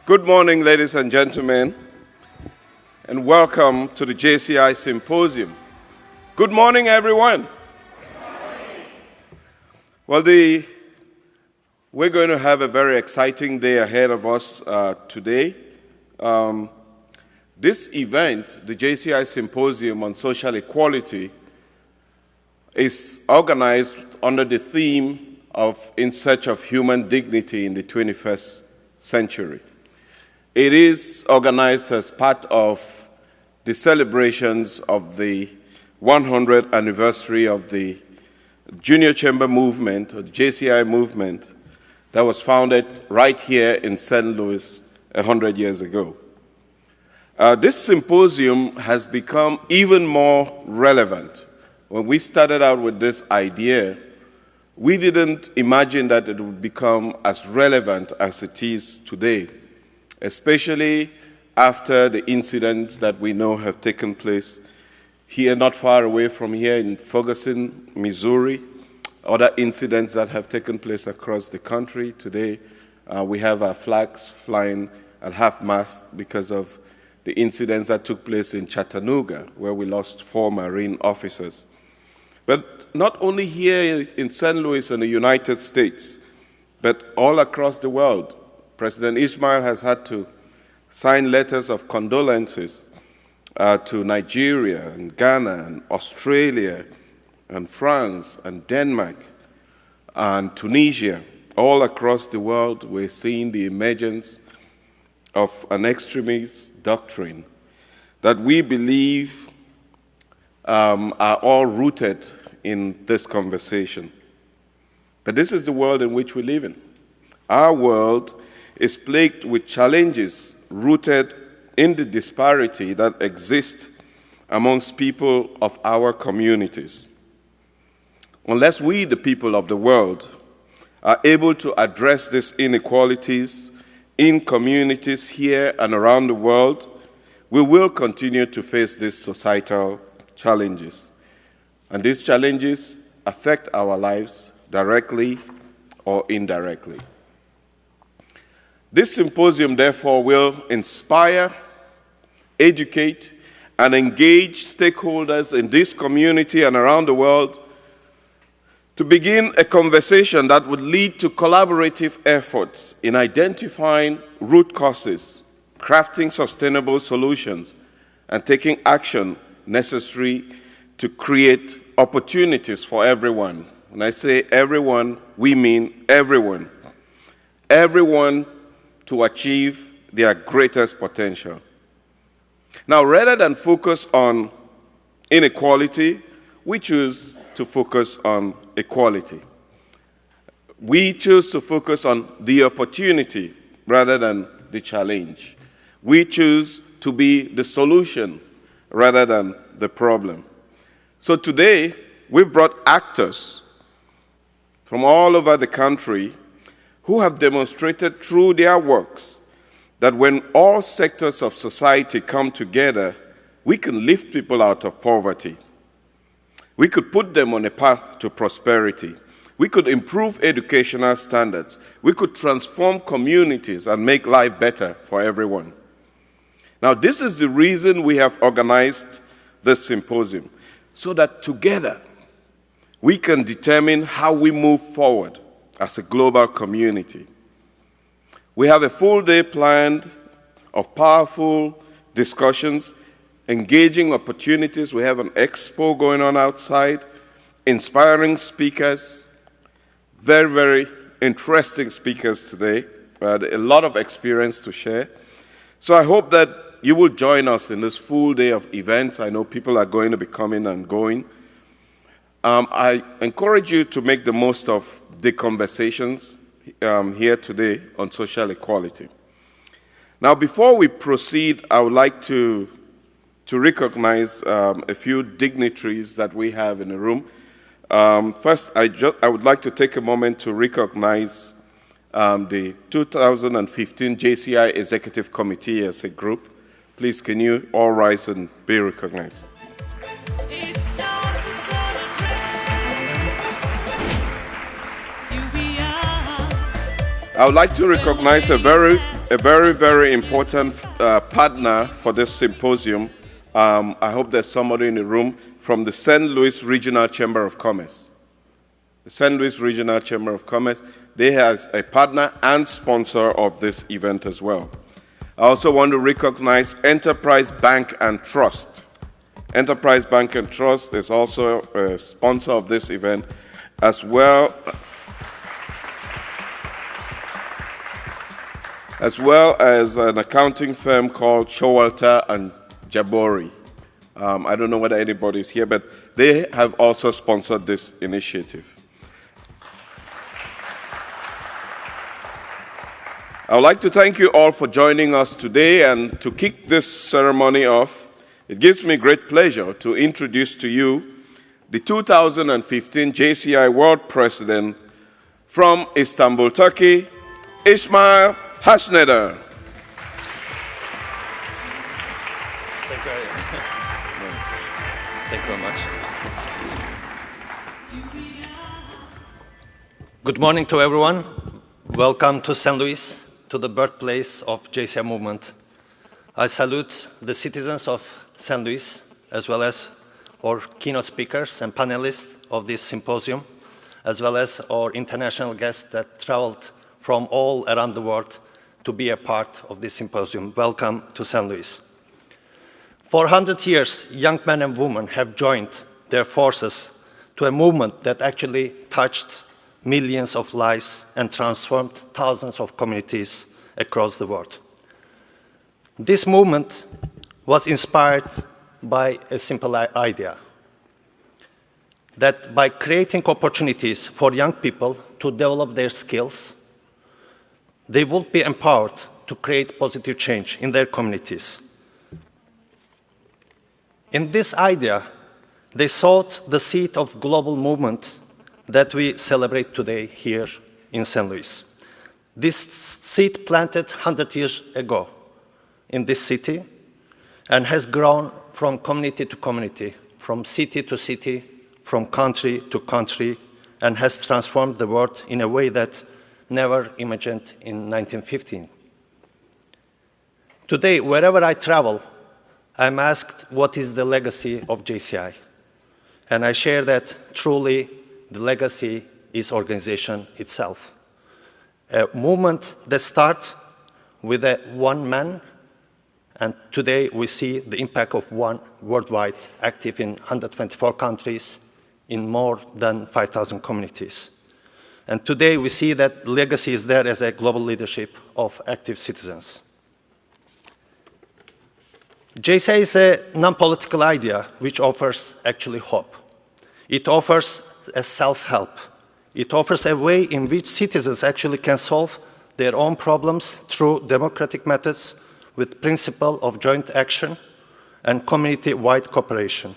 Good morning, ladies and gentlemen, and welcome to the JCI Symposium. Good morning, everyone. Well, we're going to have a very exciting day ahead of us today. This event, the JCI Symposium on Social Equality, is organized under the theme of In Search of Human Dignity in the 21st Century. It is organized as part of the celebrations of the 100th anniversary of the Junior Chamber Movement, or the JCI movement, that was founded right here in St. Louis 100 years ago. This symposium has become even more relevant. When we started out with this idea, we didn't imagine that it would become as relevant as it is today, especially after the incidents that we know have taken place here, not far away from here in Ferguson, Missouri, other incidents that have taken place across the country. Today, we have our flags flying at half-mast because of the incidents that took place in Chattanooga, where we lost 4 Marine officers. But not only here in St. Louis and the United States, but all across the world, President Ismail has had to sign letters of condolences to Nigeria and Ghana and Australia and France and Denmark and Tunisia. All across the world, we're seeing the emergence of an extremist doctrine that we believe are all rooted in this conversation. But this is the world in which we live in. Our world is plagued with challenges rooted in the disparity that exists amongst people of our communities. Unless we, the people of the world, are able to address these inequalities in communities here and around the world, we will continue to face these societal challenges. And these challenges affect our lives directly or indirectly. This symposium, therefore, will inspire, educate, and engage stakeholders in this community and around the world to begin a conversation that would lead to collaborative efforts in identifying root causes, crafting sustainable solutions, and taking action necessary to create opportunities for everyone. When I say everyone, we mean everyone. Everyone to achieve their greatest potential. Now, rather than focus on inequality, we choose to focus on equality. We choose to focus on the opportunity rather than the challenge. We choose to be the solution rather than the problem. So today, we've brought actors from all over the country who have demonstrated through their works that when all sectors of society come together, we can lift people out of poverty. We could put them on a path to prosperity. We could improve educational standards. We could transform communities and make life better for everyone. Now, this is the reason we have organized this symposium, so that together we can determine how we move forward as a global community. We have a full day planned of powerful discussions, engaging opportunities. We have an expo going on outside, inspiring speakers, very, very interesting speakers today. We had a lot of experience to share. So I hope that you will join us in this full day of events. I know people are going to be coming and going. I encourage you to make the most of the conversations here today on social equality. Now, before we proceed, I would like to recognize a few dignitaries that we have in the room. First, I would like to take a moment to recognize the 2015 JCI Executive Committee as a group. Please, can you all rise and be recognized? I would like to recognize a very important partner for this symposium. I hope there's somebody in the room from the St. Louis Regional Chamber of Commerce. The St. Louis Regional Chamber of Commerce, they have a partner and sponsor of this event as well. I also want to recognize Enterprise Bank and Trust. Enterprise Bank and Trust is also a sponsor of this event, as well as an accounting firm called Showalter and Jabori. I don't know whether anybody is here, but they have also sponsored this initiative. I would like to thank you all for joining us today, and to kick this ceremony off, it gives me great pleasure to introduce to you the 2015 JCI World President from Istanbul, Turkey, Ismail Hasneder. Thank you. Thank you very much. Good morning to everyone. Welcome to St. Louis, to the birthplace of JCI movement. I salute the citizens of St. Louis, as well as our keynote speakers and panelists of this symposium, as well as our international guests that traveled from all around the world to be a part of this symposium. Welcome to St. Louis. For 100 years, young men and women have joined their forces to a movement that actually touched millions of lives and transformed thousands of communities across the world. This movement was inspired by a simple idea, that by creating opportunities for young people to develop their skills, they would be empowered to create positive change in their communities. In this idea, they sowed the seed of global movement that we celebrate today here in St. Louis. This seed planted 100 years ago in this city and has grown from community to community, from city to city, from country to country, and has transformed the world in a way that never imagined in 1915. Today, wherever I travel, I'm asked what is the legacy of JCI. And I share that truly the legacy is organization itself. A movement that starts with one man, and today we see the impact of one worldwide, active in 124 countries, in more than 5,000 communities. And today we see that legacy is there as a global leadership of active citizens. JCI is a non-political idea which offers actually hope. It offers a self-help. It offers a way in which citizens actually can solve their own problems through democratic methods with principle of joint action and community-wide cooperation.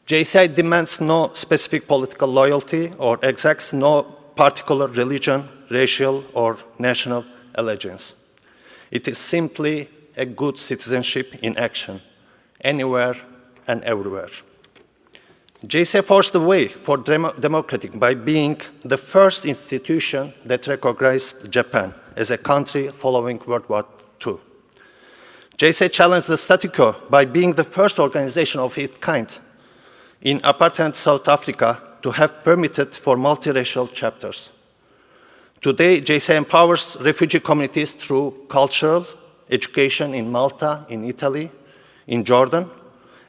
JCI demands no specific political loyalty or exacts no particular religion, racial, or national allegiance. It is simply a good citizenship in action, anywhere and everywhere. JCI forged the way for democratic by being the first institution that recognized Japan as a country following World War II. JCI challenged the status quo by being the first organization of its kind in apartheid South Africa to have permitted for multiracial chapters. Today, JCI empowers refugee communities through cultural education in Malta, in Italy, in Jordan.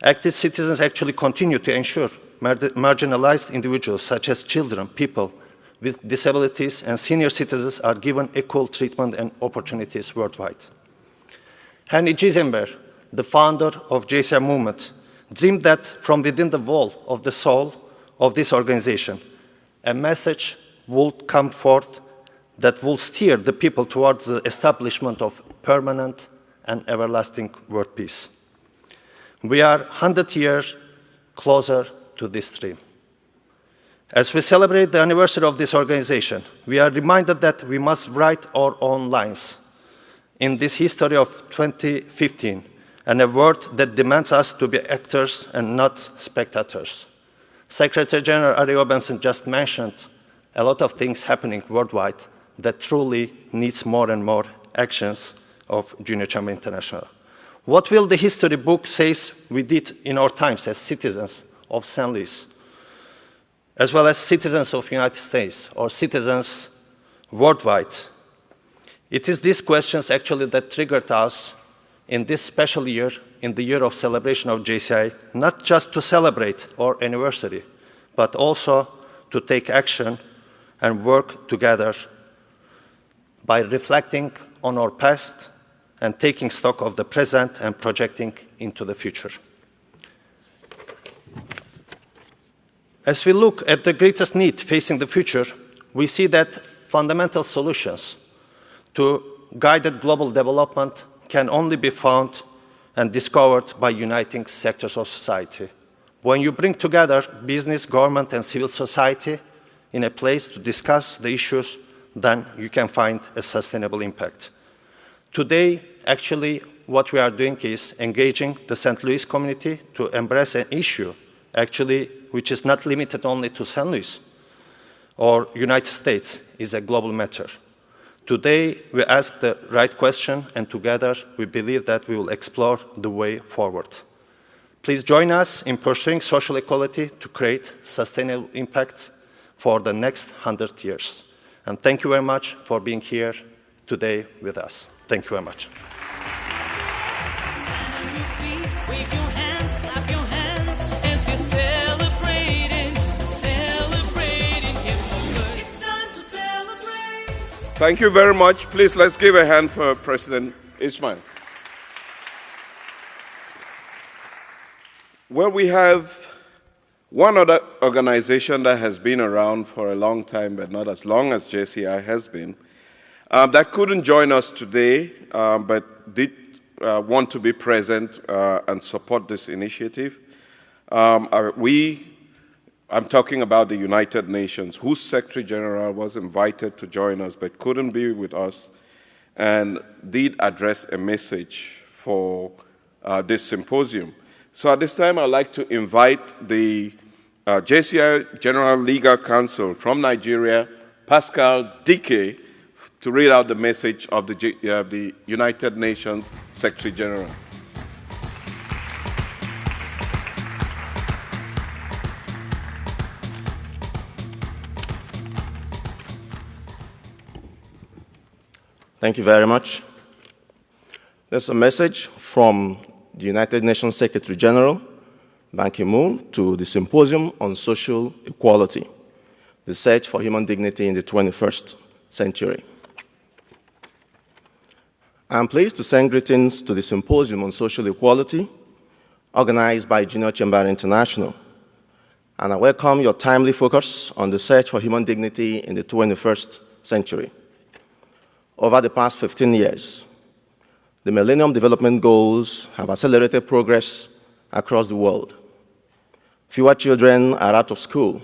Active citizens actually continue to ensure marginalized individuals, such as children, people with disabilities, and senior citizens are given equal treatment and opportunities worldwide. Henry Gizenberg, the founder of JCI movement, dreamed that from within the wall of the soul of this organization, a message would come forth that will steer the people towards the establishment of permanent and everlasting world peace. We are 100 years closer to this dream. As we celebrate the anniversary of this organization, we are reminded that we must write our own lines in this history of 2015, and a world that demands us to be actors and not spectators. Secretary General Ari Benson just mentioned a lot of things happening worldwide that truly needs more and more actions of Junior Chamber International. What will the history book say we did in our times as citizens of St. Louis, as well as citizens of the United States or citizens worldwide? It is these questions actually that triggered us in this special year, in the year of celebration of JCI, not just to celebrate our anniversary, but also to take action and work together by reflecting on our past and taking stock of the present and projecting into the future. As we look at the greatest need facing the future, we see that fundamental solutions to guided global development can only be found and discovered by uniting sectors of society. When you bring together business, government, and civil society in a place to discuss the issues, then you can find a sustainable impact. Today, actually, what we are doing is engaging the St. Louis community to embrace an issue, actually, which is not limited only to St. Louis or United States, is a global matter. Today, we ask the right question, and together we believe that we will explore the way forward. Please join us in pursuing social equality to create sustainable impact for the next 100 years. And thank you very much for being here today with us. Thank you very much. Thank you very much. Please, let's give a hand for President Ismail. Well, we have one other organization that has been around for a long time, but not as long as JCI has been, that couldn't join us today, but did want to be present and support this initiative. I'm talking about the United Nations, whose Secretary General was invited to join us but couldn't be with us, and did address a message for this symposium. So at this time, I'd like to invite the JCI General Legal Counsel from Nigeria, Pascal Dike, to read out the message of the United Nations Secretary General. Thank you very much. There's a message from the United Nations Secretary General, Ban Ki-moon, to the Symposium on Social Equality, the Search for Human Dignity in the 21st Century. I'm pleased to send greetings to the Symposium on Social Equality, organized by Junior Chamber International, and I welcome your timely focus on the search for human dignity in the 21st century. Over the past 15 years, the Millennium Development Goals have accelerated progress across the world. Fewer children are out of school,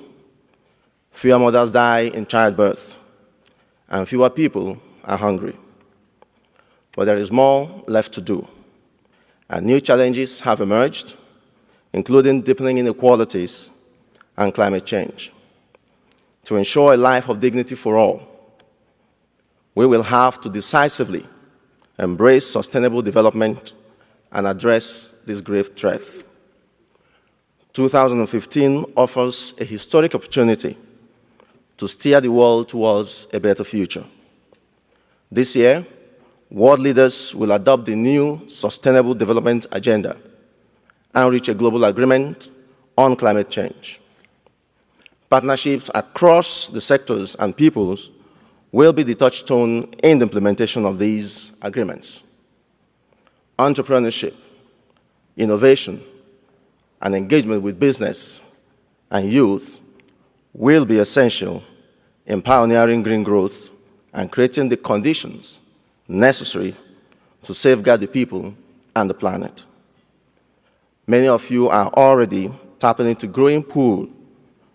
fewer mothers die in childbirth, and fewer people are hungry. But there is more left to do, and new challenges have emerged, including deepening inequalities and climate change. To ensure a life of dignity for all, we will have to decisively embrace sustainable development and address these grave threats. 2015 offers a historic opportunity to steer the world towards a better future. This year, world leaders will adopt the new Sustainable Development Agenda and reach a global agreement on climate change. Partnerships across the sectors and peoples will be the touchstone in the implementation of these agreements. Entrepreneurship, innovation, and engagement with business and youth will be essential in pioneering green growth and creating the conditions necessary to safeguard the people and the planet. Many of you are already tapping into a growing pool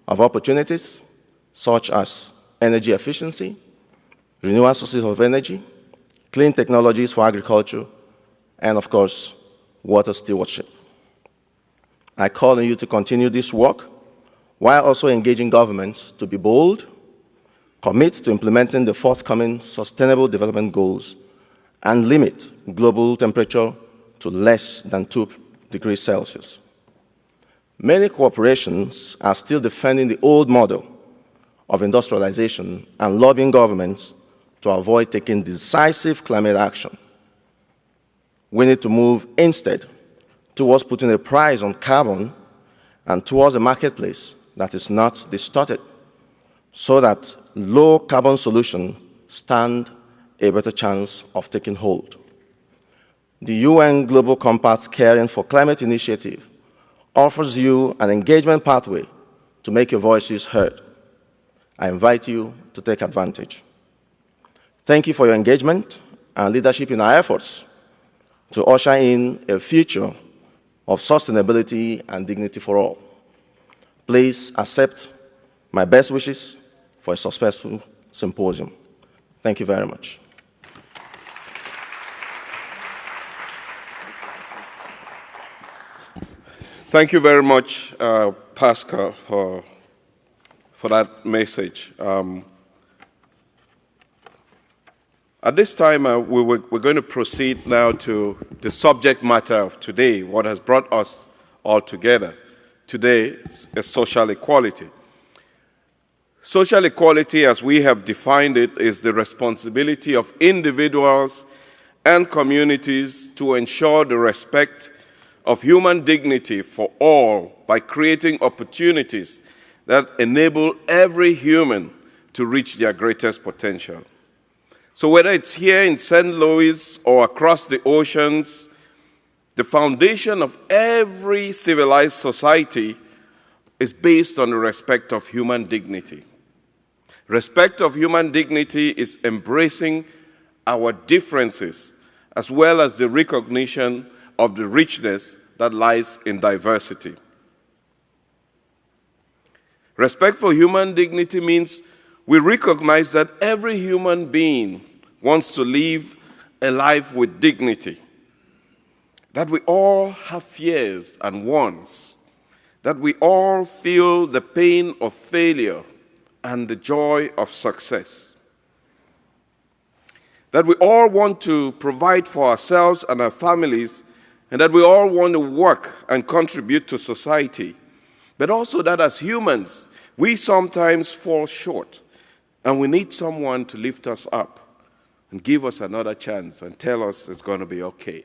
of opportunities such as energy efficiency, renewable sources of energy, clean technologies for agriculture, and of course, water stewardship. I call on you to continue this work while also engaging governments to be bold, commit to implementing the forthcoming Sustainable Development Goals, and limit global temperature to less than 2 degrees Celsius. Many corporations are still defending the old model of industrialization and lobbying governments to avoid taking decisive climate action. We need to move instead towards putting a price on carbon and towards a marketplace that is not distorted, so that low-carbon solutions stand a better chance of taking hold. The UN Global Compact's Caring for Climate initiative offers you an engagement pathway to make your voices heard. I invite you to take advantage. Thank you for your engagement and leadership in our efforts to usher in a future of sustainability and dignity for all. Please accept my best wishes for a successful symposium. Thank you very much. Thank you very much, Pascal, for that message. At this time, we're going to proceed now to the subject matter of today, what has brought us all together. Today is social equality. Social equality, as we have defined it, is the responsibility of individuals and communities to ensure the respect of human dignity for all by creating opportunities that enable every human to reach their greatest potential. So whether it's here in St. Louis or across the oceans, the foundation of every civilized society is based on the respect of human dignity. Respect of human dignity is embracing our differences as well as the recognition of the richness that lies in diversity. Respect for human dignity means we recognize that every human being wants to live a life with dignity, that we all have fears and wants, that we all feel the pain of failure and the joy of success, that we all want to provide for ourselves and our families, and that we all want to work and contribute to society, but also that as humans, we sometimes fall short, and we need someone to lift us up and give us another chance and tell us it's going to be okay.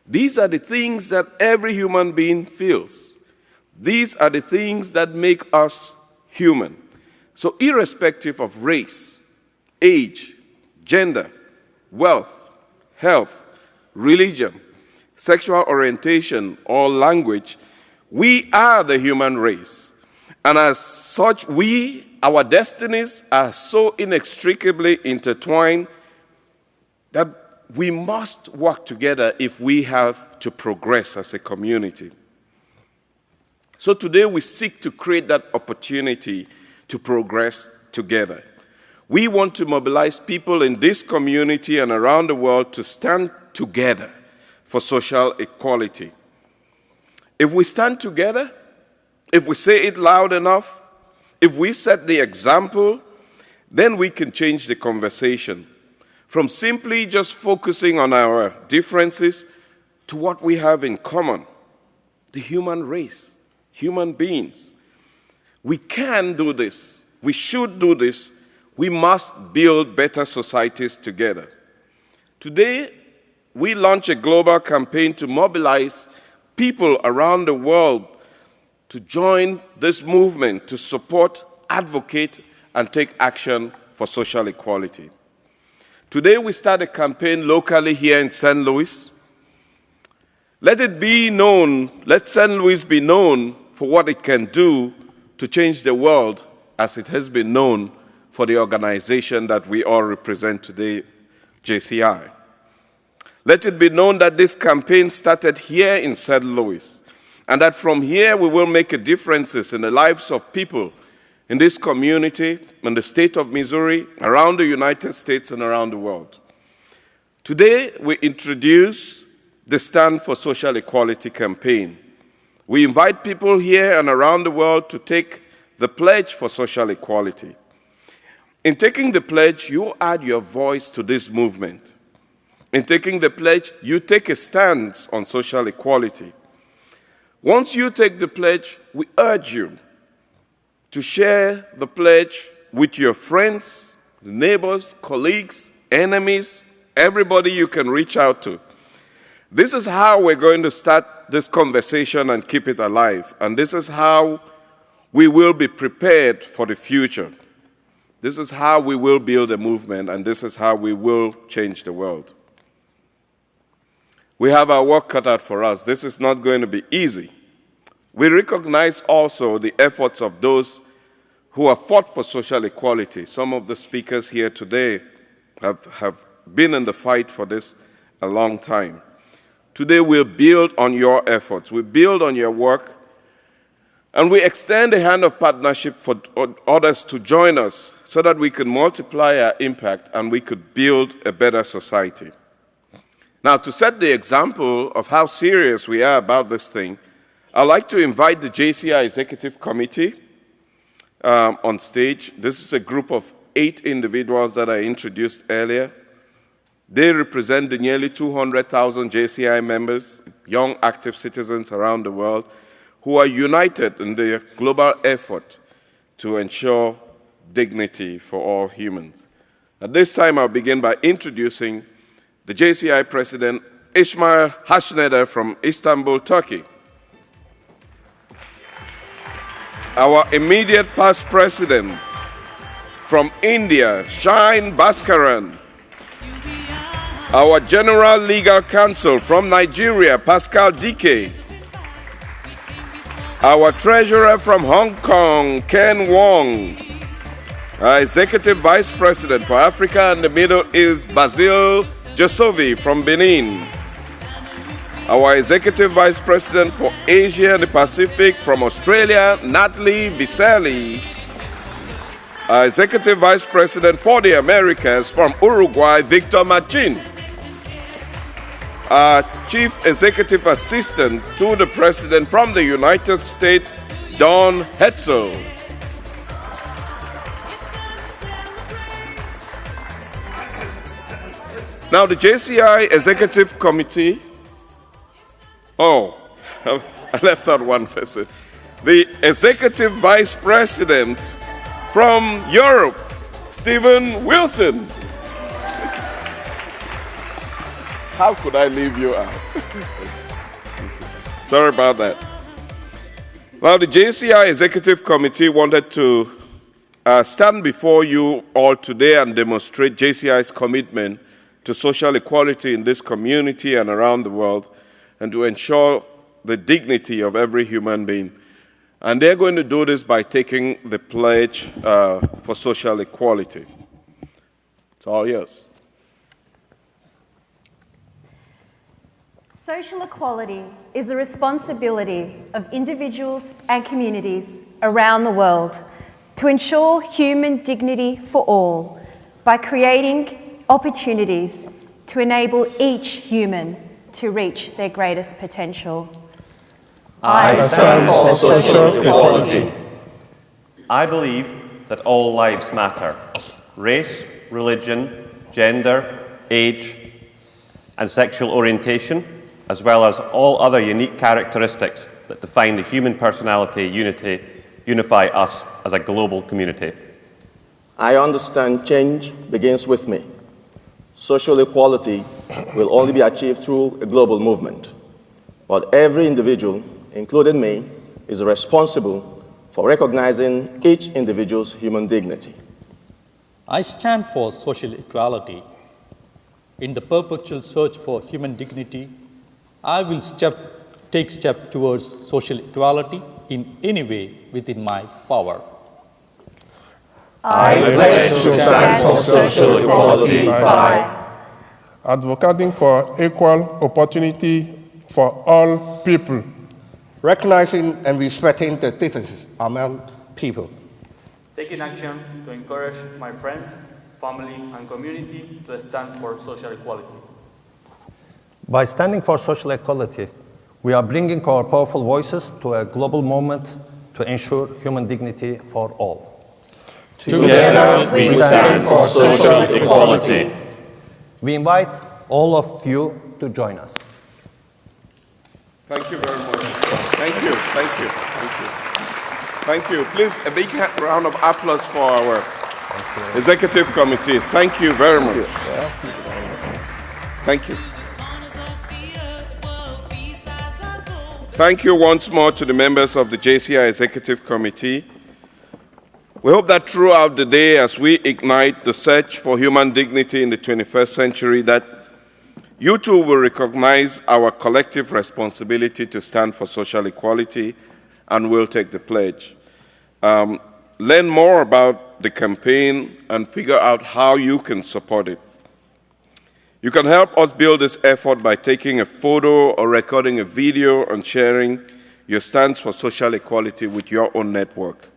These are the things that every human being feels. These are the things that make us human. So irrespective of race, age, gender, wealth, health, religion, sexual orientation, or language, we are the human race. And as such, our destinies are so inextricably intertwined that we must work together if we have to progress as a community. So today we seek to create that opportunity to progress together. We want to mobilize people in this community and around the world to stand together for social equality. If we stand together, if we say it loud enough, if we set the example, then we can change the conversation from simply just focusing on our differences to what we have in common, the human race, human beings. We can do this. We should do this. We must build better societies together. Today, we launch a global campaign to mobilize people around the world to join this movement, to support, advocate, and take action for social equality. Today, we start a campaign locally here in St. Louis. Let St. Louis be known for what it can do to change the world as it has been known for the organization that we all represent today, JCI. Let it be known that this campaign started here in St. Louis, and that from here we will make a difference in the lives of people in this community, in the state of Missouri, around the United States, and around the world. Today, we introduce the Stand for Social Equality campaign. We invite people here and around the world to take the pledge for social equality. In taking the pledge, you add your voice to this movement. In taking the pledge, you take a stance on social equality. Once you take the pledge, we urge you to share the pledge with your friends, neighbors, colleagues, enemies, everybody you can reach out to. This is how we're going to start this conversation and keep it alive. And this is how we will be prepared for the future. This is how we will build a movement, and this is how we will change the world. We have our work cut out for us. This is not going to be easy. We recognize also the efforts of those who have fought for social equality. Some of the speakers here today have been in the fight for this a long time. Today we'll build on your efforts. We build on your work, and we extend a hand of partnership for others to join us so that we can multiply our impact and we could build a better society. Now, to set the example of how serious we are about this thing, I'd like to invite the JCI Executive Committee on stage. This is a group of 8 individuals that I introduced earlier. They represent the nearly 200,000 JCI members, young active citizens around the world, who are united in their global effort to ensure dignity for all humans. At this time, I'll begin by introducing the JCI President, Ismail Hashneder from Istanbul, Turkey. Our immediate past president from India, Shine Bhaskaran. Our General Legal Counsel from Nigeria, Pascal Dike. Our Treasurer from Hong Kong, Ken Wong. Our Executive Vice President for Africa and the Middle East, Basil Josovi from Benin. Our Executive Vice President for Asia and the Pacific from Australia, Natalie Viselli. Our Executive Vice President for the Americas from Uruguay, Victor Machin. Our Chief Executive Assistant to the President from the United States, Don Hetzel. Now, the JCI Executive Committee, I left out one person. The Executive Vice President from Europe, Stephen Wilson. How could I leave you out? Sorry about that. Well, the JCI Executive Committee wanted to stand before you all today and demonstrate JCI's commitment to social equality in this community and around the world, and to ensure the dignity of every human being. And they're going to do this by taking the pledge for social equality. It's all yours. Social equality is the responsibility of individuals and communities around the world to ensure human dignity for all by creating opportunities to enable each human to reach their greatest potential. I stand for social equality. I believe that all lives matter. Race, religion, gender, age, and sexual orientation, as well as all other unique characteristics that define the human personality unify us as a global community. I understand change begins with me. Social equality will only be achieved through a global movement. But every individual, including me, is responsible for recognizing each individual's human dignity. I stand for social equality. In the perpetual search for human dignity, I will take steps towards social equality in any way within my power. I pledge to stand for social equality by advocating for equal opportunity for all people, recognizing and respecting the differences among people, taking action to encourage my friends, family, and community to stand for social equality. By standing for social equality, we are bringing our powerful voices to a global movement to ensure human dignity for all. Together we stand for social equality. We invite all of you to join us. Thank you very much. Thank you, thank you, thank you. Thank you. Please, a big round of applause for our executive committee. Thank you very much. Thank you. Thank you once more to the members of the JCI Executive Committee. We hope that throughout the day, as we ignite the search for human dignity in the 21st century, that you too will recognize our collective responsibility to stand for social equality and will take the pledge. Learn more about the campaign and figure out how you can support it. You can help us build this effort by taking a photo or recording a video and sharing your stance for social equality with your own network.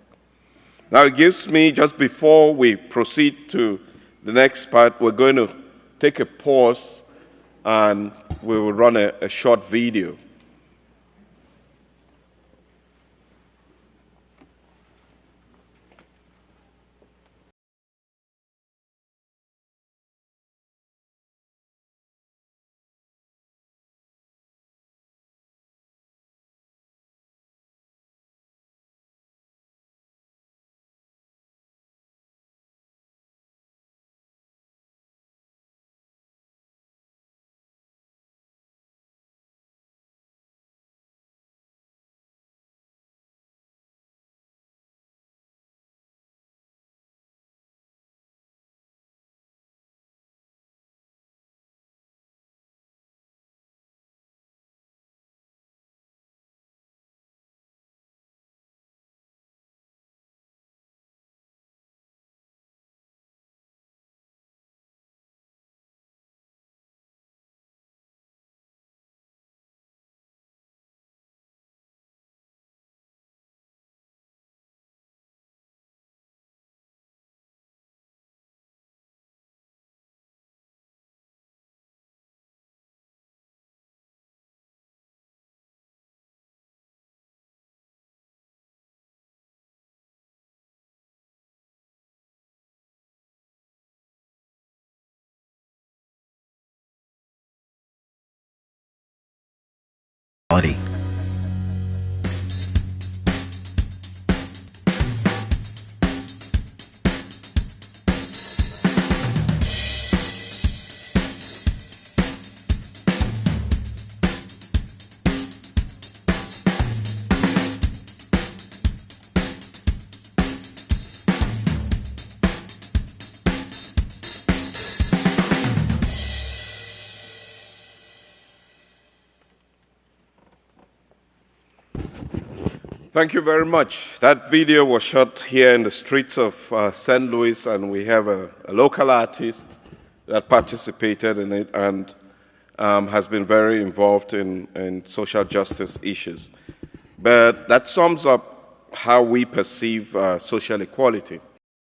Now it gives me, just before we proceed to the next part, we're going to take a pause and we will run a short video. Thank you very much. That video was shot here in the streets of St. Louis, and we have a local artist that participated in it and has been very involved in social justice issues. But that sums up how we perceive social equality.